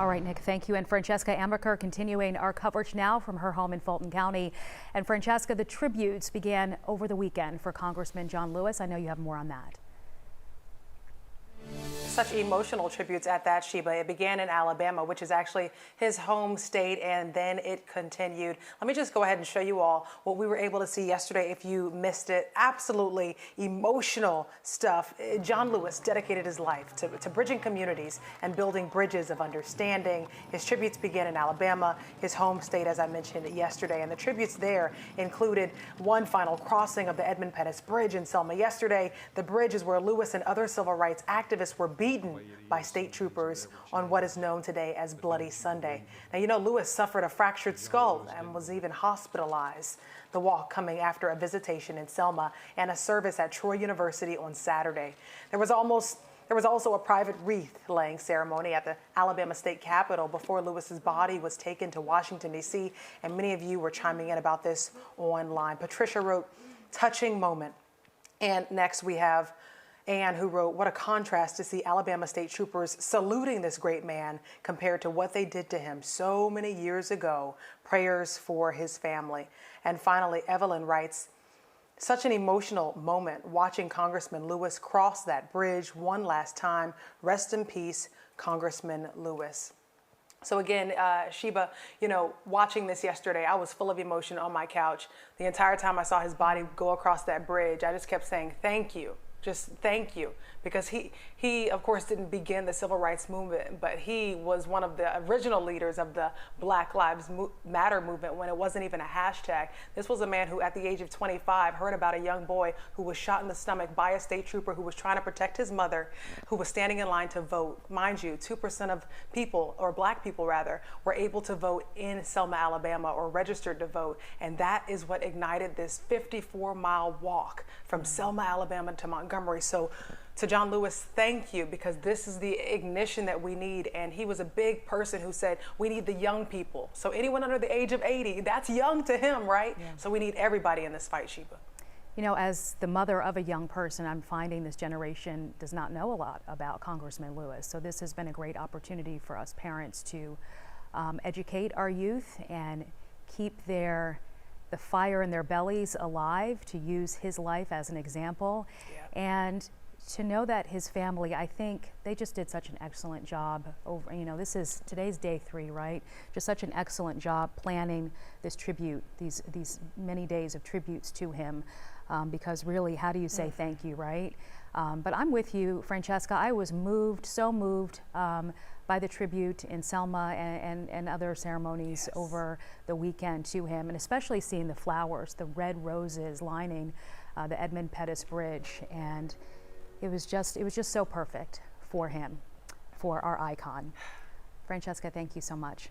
All right, Nick, thank you. And Francesca Amaker continuing our coverage now from her home in Fulton County. And Francesca, the tributes began over the weekend for Congressman John Lewis. I know you have more on that. Such emotional tributes at that, Sheba. It began in Alabama, which is actually his home state, and then it continued. Let me just go ahead and show you all what we were able to see yesterday if you missed it. Absolutely emotional stuff. John Lewis dedicated his life to bridging communities and building bridges of understanding. His tributes began in Alabama, his home state, as I mentioned yesterday, and the tributes there included one final crossing of the Edmund Pettus Bridge in Selma yesterday. The bridge is where Lewis and other civil rights activists were beaten by state troopers on what is known today as Bloody Sunday. Now, you know, Lewis suffered a fractured skull and was even hospitalized. The walk coming after a visitation in Selma and a service at Troy University on Saturday. There was also a private wreath-laying ceremony at the Alabama State Capitol before Lewis's body was taken to Washington, D.C., and many of you were chiming in about this online. Patricia wrote, "Touching moment." And next we have Anne, who wrote, "What a contrast to see Alabama state troopers saluting this great man compared to what they did to him so many years ago. Prayers for his family." And finally, Evelyn writes, "Such an emotional moment watching Congressman Lewis cross that bridge one last time. Rest in peace, Congressman Lewis." So again, Sheba, you know, watching this yesterday, I was full of emotion on my couch. The entire time I saw his body go across that bridge, I just kept saying, thank you. Just thank you, because he of course didn't begin the civil rights movement, but he was one of the original leaders of the Black Lives Matter movement when it wasn't even a hashtag. This was a man who at the age of 25 heard about a young boy who was shot in the stomach by a state trooper who was trying to protect his mother, who was standing in line to vote. Mind you, 2% of people, or black people rather, were able to vote in Selma, Alabama, or registered to vote. And that is what ignited this 54-mile walk from Selma, Alabama to Montgomery. So to John Lewis, thank you, because this is the ignition that we need. And he was a big person who said, we need the young people. So anyone under the age of 80, that's young to him, right? Yeah. So we need everybody in this fight, Sheba. You know, as the mother of a young person, I'm finding this generation does not know a lot about Congressman Lewis. So this has been a great opportunity for us parents to educate our youth and keep the fire in their bellies alive, to use his life as an example. Yeah. And to know that his family, I think they just did such an excellent job over, you know, today's day 3, right? Just such an excellent job planning this tribute, these many days of tributes to him, because really, how do you say thank you, right? But I'm with you, Francesca. I was moved, so moved by the tribute in Selma and other ceremonies over the weekend to him, and especially seeing the flowers, the red roses lining the Edmund Pettus Bridge. And it was just so perfect for him, for our icon. Francesca, thank you so much.